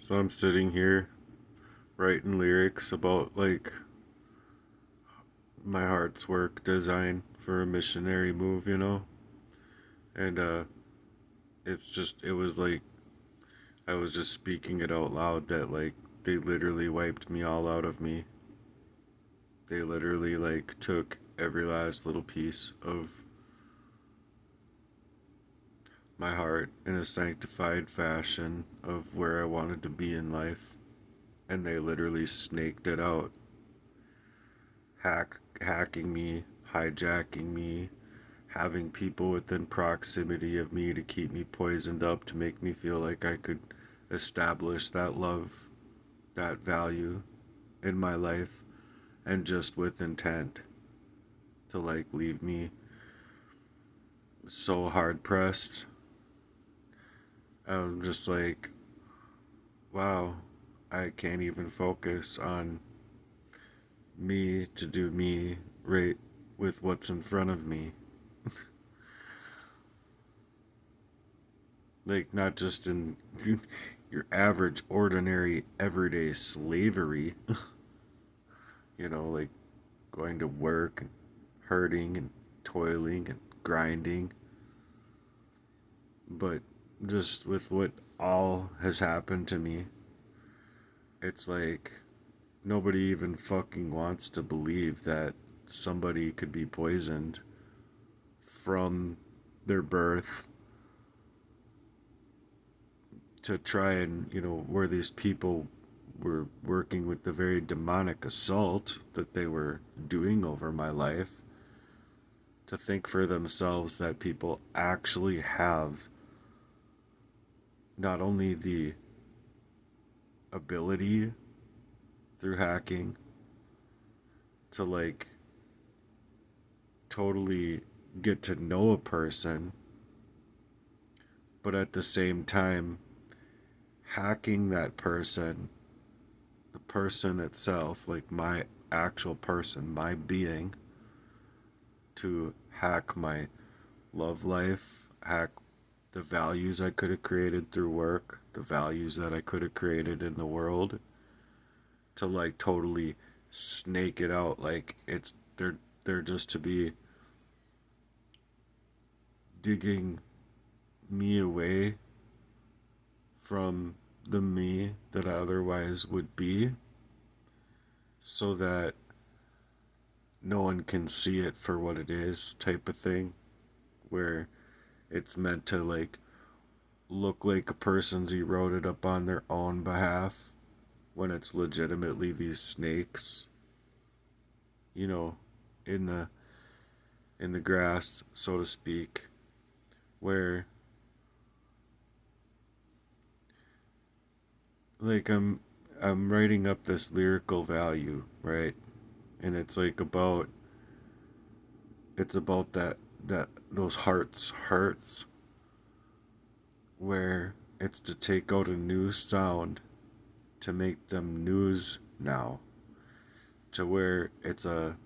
So I'm sitting here writing lyrics about my heart's work design for a missionary move. And it was like I was just speaking it out loud that they literally wiped me all out of me. They literally took every last little piece of my heart in a sanctified fashion of where I wanted to be in life, and they literally snaked it out, hacking me, hijacking me, having people within proximity of me to keep me poisoned up to make me feel like I could establish that love, that value in my life, and just with intent to leave me so hard pressed. I'm just wow, I can't even focus on me to do me right with what's in front of me. Not just in your average, ordinary, everyday slavery, like going to work and hurting and toiling and grinding, but just with what all has happened to me, it's like nobody even fucking wants to believe that somebody could be poisoned from their birth to try and, where these people were working with the very demonic assault that they were doing over my life, to think for themselves that people actually have not only the ability through hacking to totally get to know a person, but at the same time hacking that person, the person itself, like my actual person, my being, to hack my love life, hack the values I could have created through work, the values that I could have created in the world, to totally snake it out. They're just to be digging me away from the me that I otherwise would be, so that no one can see it for what it is, type of thing, where it's meant to look like a person's eroded up on their own behalf, when it's legitimately these snakes, you know, in the grass, so to speak, where I'm writing up this lyrical value, right? And it's about that those hearts hurts, where it's to take out a new sound to make them news now, to where it's a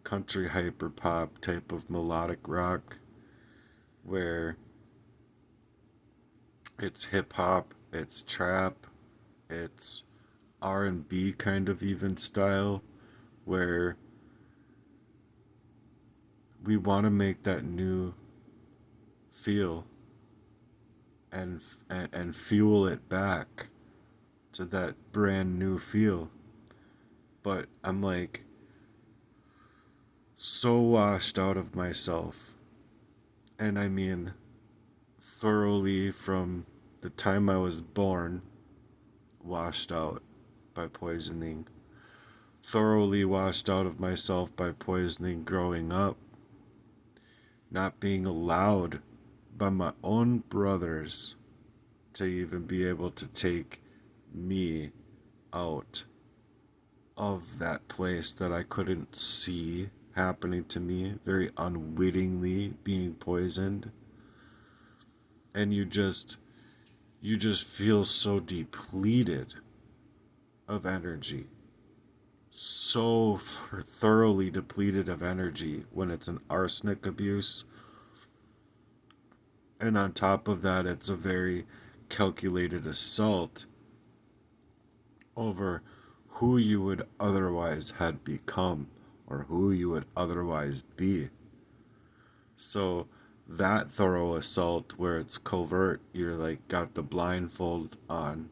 country hyper pop type of melodic rock, where it's hip hop, it's trap, it's R&B kind of even style, where we want to make that new feel, and fuel it back to that brand new feel. But I'm so washed out of myself, and I mean thoroughly, from the time I was born, washed out by poisoning, thoroughly washed out of myself by poisoning growing up, not being allowed by my own brothers to even be able to take me out of that place that I couldn't see happening to me, very unwittingly being poisoned. And you just feel so depleted of energy, so thoroughly depleted of energy when it's an arsenic abuse. And on top of that, it's a very calculated assault over who you would otherwise had become or who you would otherwise be. So that thorough assault where it's covert, you're like got the blindfold on.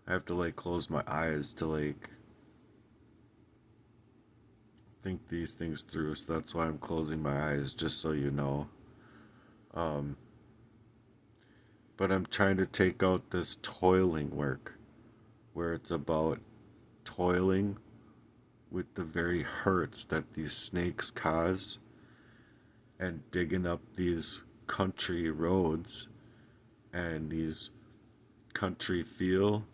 I have to like close my eyes to like think these things through. So that's why I'm closing my eyes, just so you know. Um, but I'm trying to take out this toiling work where it's about toiling with the very hurts that these snakes cause and digging up these country roads and these country feel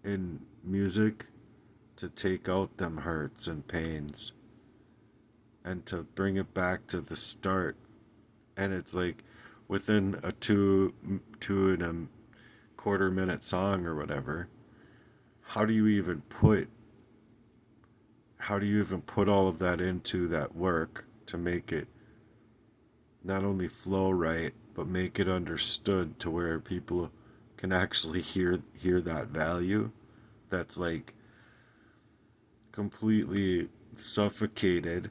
in music to take out them hurts and pains and to bring it back to the start. And it's like within a two and a quarter minute song or whatever, how do you even put all of that into that work to make it not only flow right but make it understood to where people can actually hear that value that's like completely suffocated,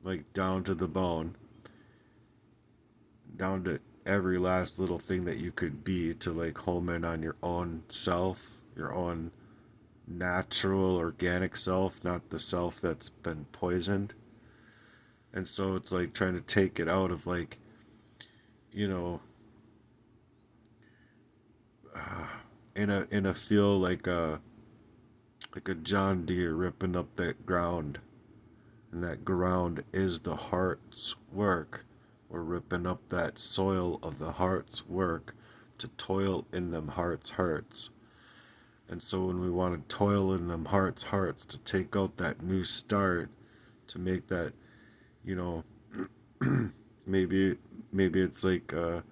like down to the bone, down to every last little thing that you could be, to like home in on your own self, your own natural organic self, not the self that's been poisoned. And so it's like trying to take it out of like, you know, in a feel like a John Deere ripping up that ground, and that ground is the heart's work. We're ripping up that soil of the heart's work to toil in them heart's hurts. And so when we want to toil in them hearts to take out that new start, to make that, you know, maybe it's like a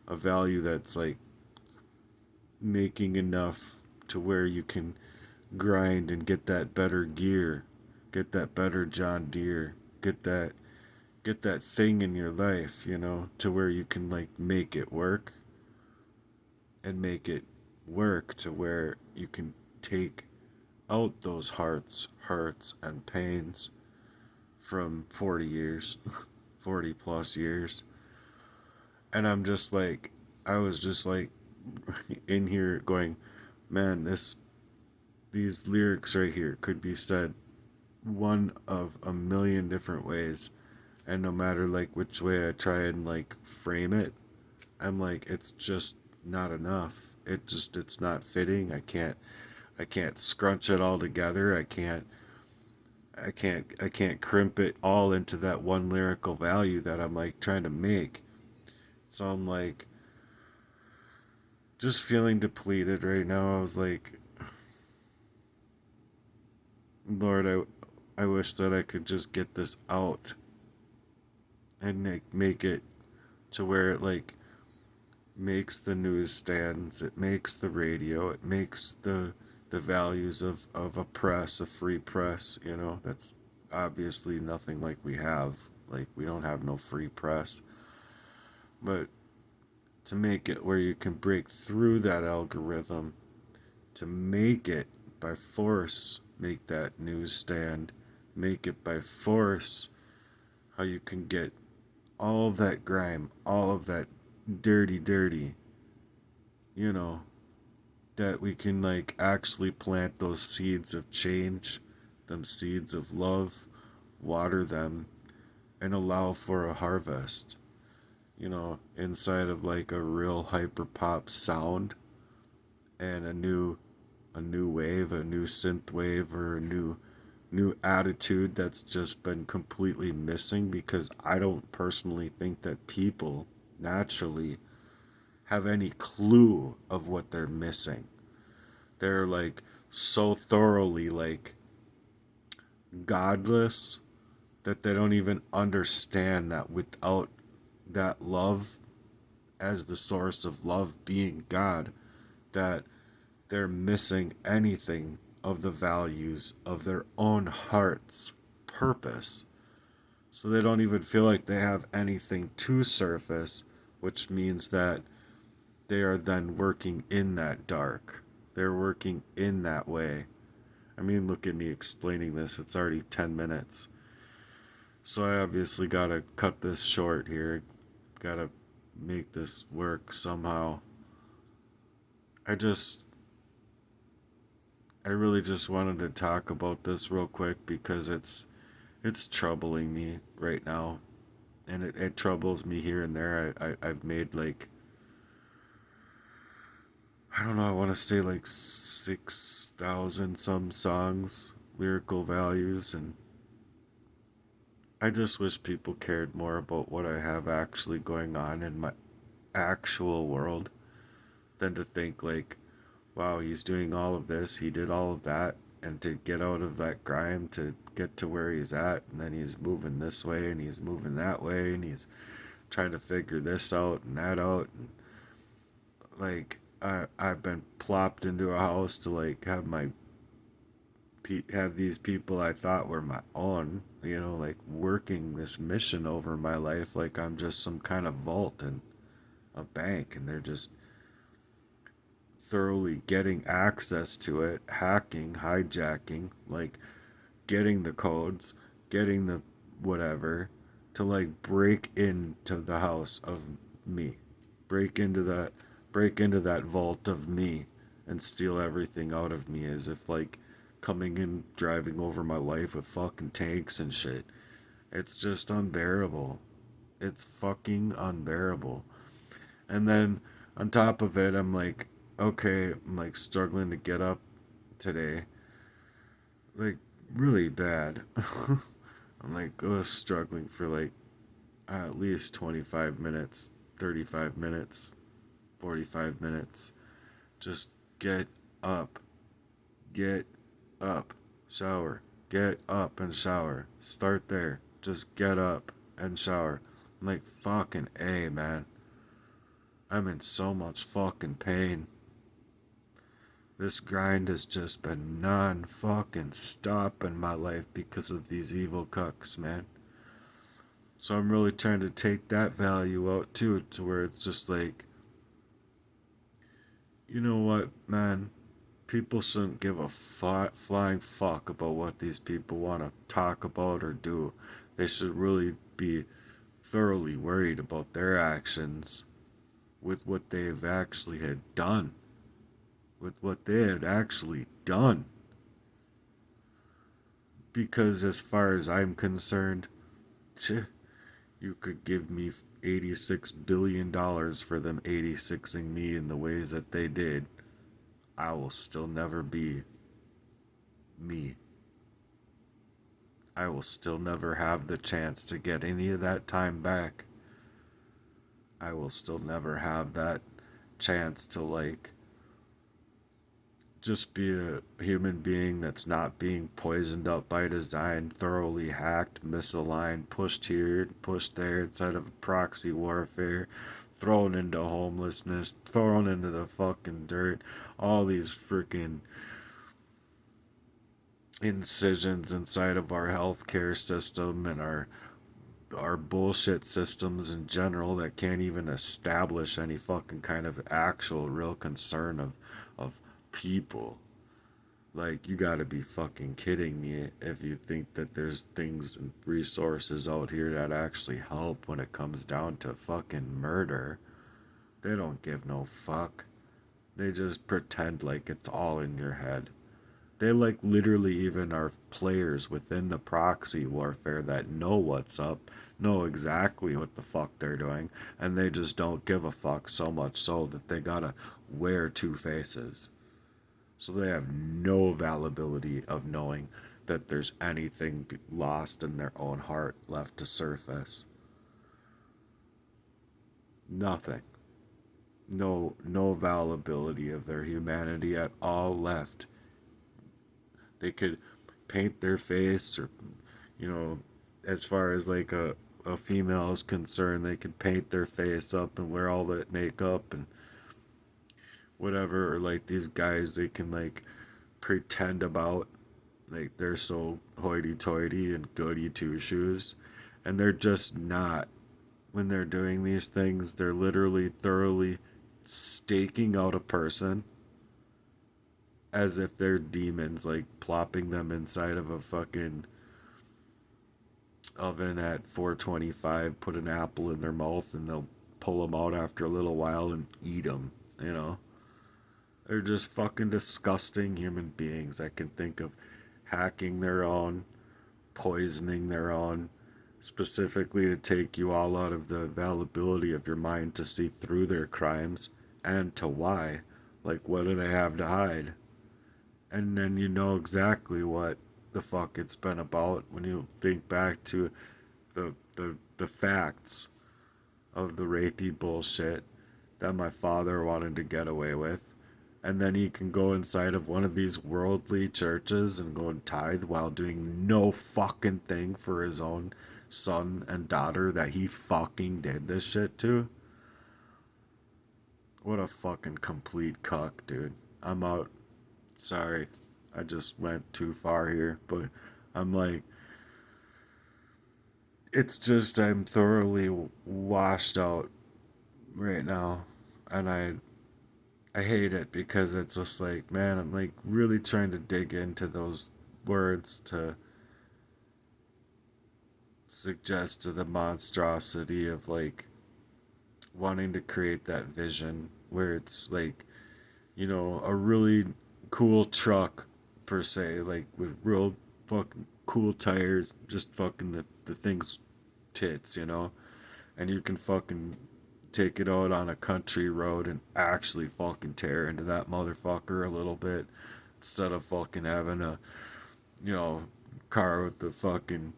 value that's like making enough to where you can grind and get that better gear, get that better John Deere, get that thing in your life, you know, to where you can like make it work and make it work to where you can take out those hurts and pains from 40 years, 40 plus years. And I was just like in here going, man, these lyrics right here could be said one of a million different ways. And no matter like which way I try and like frame it, I'm like, it's just not enough. It's not fitting. I can't scrunch it all together. I can't crimp it all into that one lyrical value that I'm like trying to make. So I'm like just feeling depleted right now. I was like, Lord, I wish that I could just get this out and make it to where it like makes the newsstands, it makes the radio, it makes the values of a press, a free press, you know, that's obviously nothing like we have. Like we don't have no free press. But to make it where you can break through that algorithm, to make it by force, make that newsstand, make it by force, how you can get all of that grime, all of that dirty, you know, that we can like actually plant those seeds of change, them seeds of love, water them, and allow for a harvest, you know, inside of like a real hyper pop sound and a new wave, a new synth wave, or a new attitude that's just been completely missing, because I don't personally think that people naturally have any clue of what they're missing. They're like so thoroughly like godless that they don't even understand that without that love as the source of love being God, that they're missing anything of the values of their own heart's purpose. So they don't even feel like they have anything to surface, which means that they are then working in that dark. They're working in that way. I mean, look at me explaining this. It's already 10 minutes. So I obviously gotta cut this short here. Gotta make this work somehow. I just. I really just wanted to talk about this real quick because it's troubling me right now. And it troubles me here and there. I've made like, I don't know, I want to say like 6,000 some songs, lyrical values, and I just wish people cared more about what I have actually going on in my actual world than to think like, wow, he's doing all of this, he did all of that, and to get out of that grime to get to where he's at, and then he's moving this way and he's moving that way and he's trying to figure this out and that out. And like I've been plopped into a house to like have these people I thought were my own, like working this mission over my life like I'm just some kind of vault in a bank, and they're just thoroughly getting access to it, hacking, hijacking, like getting the codes, getting the whatever to like break into the house of me. Break into that break into that vault of me and steal everything out of me as if like coming in driving over my life with fucking tanks and shit. It's just unbearable. It's fucking unbearable. And then on top of it, I'm like, okay, I'm like struggling to get up today. Like, really bad. I'm like, struggling for like at least 25 minutes, 35 minutes, 45 minutes. Just get up. Get up. Shower. Get up and shower. Start there. Just get up and shower. I'm like, fucking A, man. I'm in so much fucking pain. This grind has just been non-fucking stop in my life because of these evil cucks, man. So I'm really trying to take that value out too, to where it's just like, you know what, man? People shouldn't give a flying fuck about what these people want to talk about or do. They should really be thoroughly worried about their actions with what they've actually had done. With what they had actually done. Because as far as I'm concerned, you could give me $86 billion for them 86ing me in the ways that they did. I will still never be me. I will still never have the chance to get any of that time back. I will still never have that chance to like just be a human being that's not being poisoned up by design, thoroughly hacked, misaligned, pushed here, pushed there inside of proxy warfare, thrown into homelessness, thrown into the fucking dirt, all these freaking incisions inside of our healthcare system and our bullshit systems in general that can't even establish any fucking kind of actual real concern of people. Like, you gotta be fucking kidding me if you think that there's things and resources out here that actually help when it comes down to fucking murder. They don't give no fuck. They just pretend like it's all in your head. They like literally even are players within the proxy warfare that know what's up, know exactly what the fuck they're doing, and they just don't give a fuck so much so that they gotta wear two faces. So they have no availability of knowing that there's anything lost in their own heart left to surface. Nothing. No availability of their humanity at all left. They could paint their face, or you know, as far as like a female is concerned, they could paint their face up and wear all that makeup and whatever, or like these guys, they can like pretend about like they're so hoity-toity and goody two-shoes, and they're just not. When they're doing these things, they're literally thoroughly staking out a person as if they're demons, like plopping them inside of a fucking oven at 425, put an apple in their mouth, and they'll pull them out after a little while and eat them, you know? They're just fucking disgusting human beings that can think of hacking their own, poisoning their own, specifically to take you all out of the availability of your mind to see through their crimes and to why. Like, what do they have to hide? And then you know exactly what the fuck it's been about when you think back to the facts of the rapey bullshit that my father wanted to get away with. And then he can go inside of one of these worldly churches and go and tithe while doing no fucking thing for his own son and daughter that he fucking did this shit to. What a fucking complete cuck, dude. I'm out. Sorry, I just went too far here, but I'm like, it's just I'm thoroughly washed out right now, and I hate it because it's just like, man, I'm like really trying to dig into those words to suggest to the monstrosity of like wanting to create that vision where it's like, a really cool truck per se, like with real fucking cool tires, just fucking the thing's tits, and you can fucking take it out on a country road and actually fucking tear into that motherfucker a little bit instead of fucking having a, you know, car with the fucking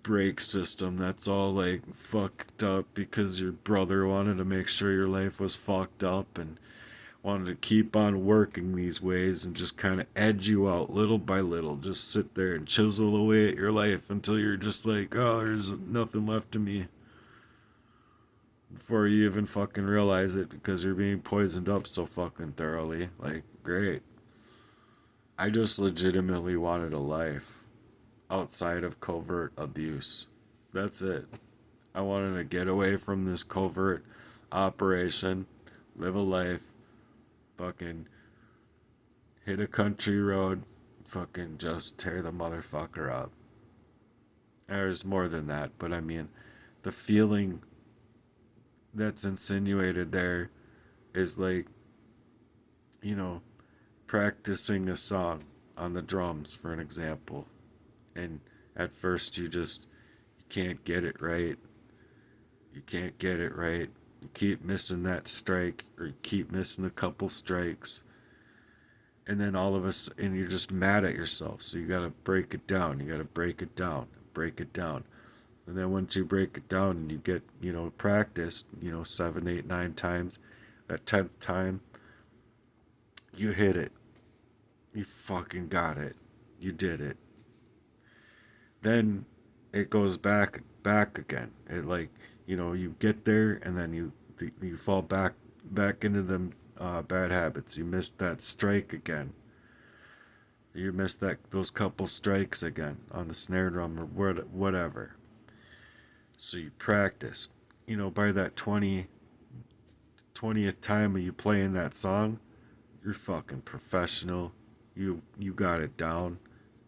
brake system that's all like fucked up because your brother wanted to make sure your life was fucked up and wanted to keep on working these ways and just kind of edge you out little by little. Just sit there and chisel away at your life until you're just like, oh, there's nothing left of me. Before you even fucking realize it because you're being poisoned up so fucking thoroughly. Like, great. I just legitimately wanted a life outside of covert abuse. That's it. I wanted to get away from this covert operation, live a life, fucking hit a country road, fucking just tear the motherfucker up. There's more than that, but I mean, the feeling that's insinuated there is like, you know, practicing a song on the drums, for an example. And at first you can't get it right. You can't get it right. You keep missing that strike, or you keep missing a couple strikes. And then all of us, and you're just mad at yourself. So you gotta break it down. You gotta break it down, break it down. And then once you break it down and you get, practiced, 7, 8, 9 times, that 10th time, you hit it. You fucking got it. You did it. Then it goes back again. It like, you get there and then you fall back into them bad habits. You missed that strike again. You missed those couple strikes again on the snare drum or whatever. So you practice. By that 20th time of you playing that song, you're fucking professional. You got it down.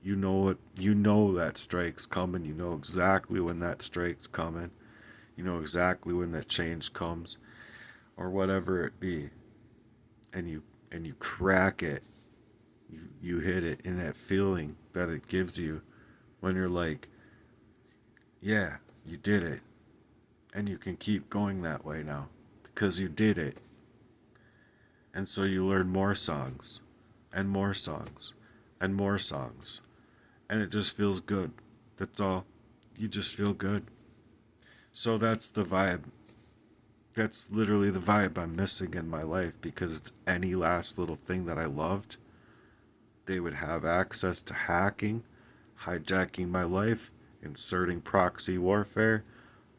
You know that strike's coming. You know exactly when that strike's coming. You know exactly when that change comes or whatever it be. And you crack it. You hit it in that feeling that it gives you when you're like, yeah, you did it. And you can keep going that way now because you did it. And so you learn more songs and more songs and more songs. And it just feels good. That's all. You just feel good. So that's the vibe. That's literally the vibe I'm missing in my life because it's any last little thing that I loved. They would have access to hacking, hijacking my life, inserting proxy warfare,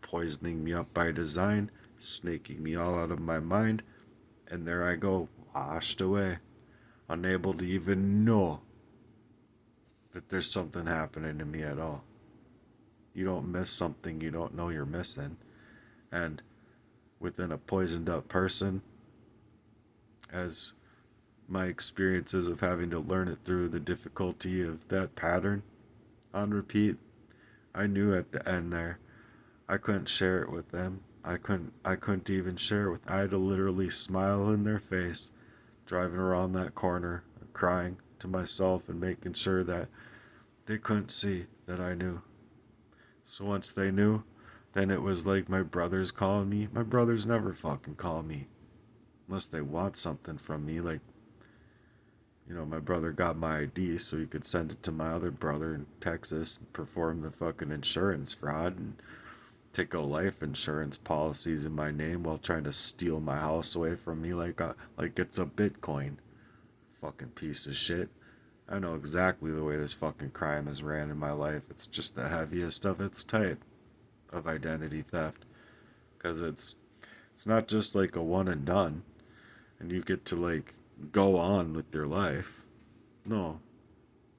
poisoning me up by design, snaking me all out of my mind, and there I go, washed away, unable to even know that there's something happening to me at all. You don't miss something you don't know you're missing. And within a poisoned up person, as my experiences of having to learn it through the difficulty of that pattern on repeat, I knew at the end there I couldn't share it with them. I couldn't even share it with I had to literally smile in their face driving around that corner crying to myself and making sure that they couldn't see that I knew. So once they knew, then it was like my brothers calling me. My brothers never fucking call me unless they want something from me. Like, my brother got my ID so he could send it to my other brother in Texas and perform the fucking insurance fraud and take out life insurance policies in my name while trying to steal my house away from me like it's a Bitcoin. Fucking piece of shit. I know exactly the way this fucking crime is ran in my life. It's just the heaviest of its type of identity theft. Because it's not just like a one and done and you get to like go on with your life. No.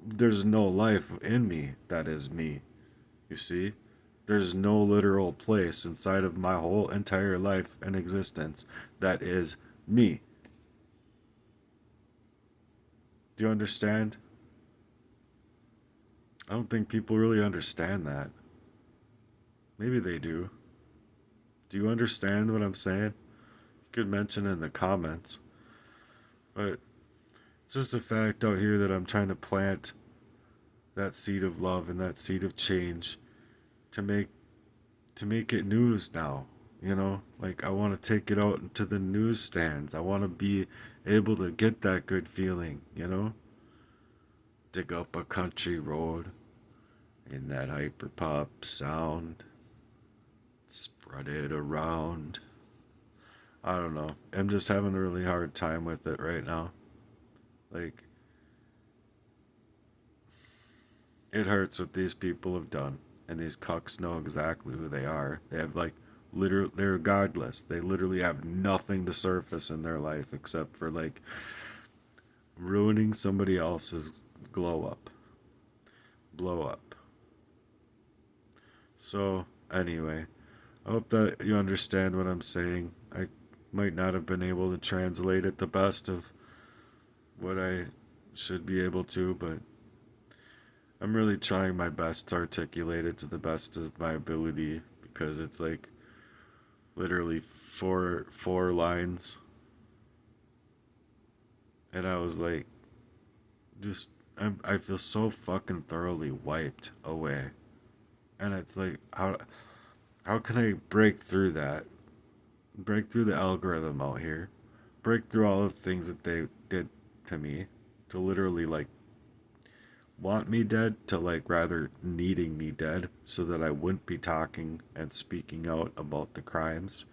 There's no life in me that is me. You see? There's no literal place inside of my whole entire life and existence that is me. Do you understand? I don't think people really understand that. Maybe they do. Do you understand what I'm saying? You could mention in the comments. But it's just a fact out here that I'm trying to plant that seed of love and that seed of change to make it news now. Like I want to take it out into the newsstands. I want to be able to get that good feeling. Dig up a country road in that hyperpop sound, spread it around. I don't know. I'm just having a really hard time with it right now. Like, it hurts what these people have done. And these cucks know exactly who they are. They have, like, they're godless. They literally have nothing to surface in their life except for, like, ruining somebody else's glow up. Blow up. So, anyway, I hope that you understand what I'm saying. I might not have been able to translate it the best of what I should be able to, but I'm really trying my best to articulate it to the best of my ability because it's like literally four lines, and I was like, just I feel so fucking thoroughly wiped away, and it's like how can I break through that, break through the algorithm out here, break through all of the things that they did to me, to literally like want me dead to like rather needing me dead so that I wouldn't be talking and speaking out about the crimes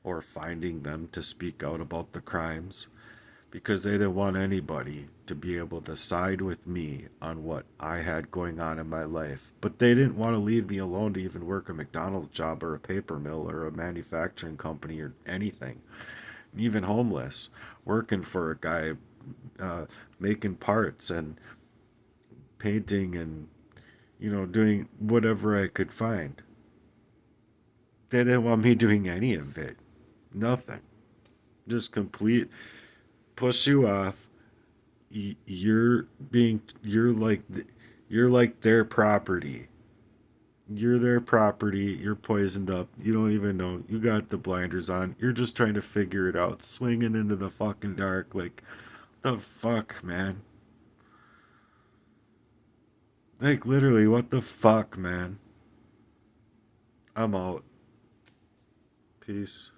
or finding them to speak out about the crimes because they didn't want anybody to be able to side with me on what I had going on in my life. But they didn't want to leave me alone to even work a McDonald's job or a paper mill or a manufacturing company or anything. Even homeless, working for a guy, making parts and painting and doing whatever I could find. They didn't want me doing any of it. Nothing. Just complete push you off. You're like their property. You're their property. You're poisoned up. You don't even know. You got the blinders on. You're just trying to figure it out. Swinging into the fucking dark. Like, the fuck, man? Like, literally, what the fuck, man? I'm out. Peace.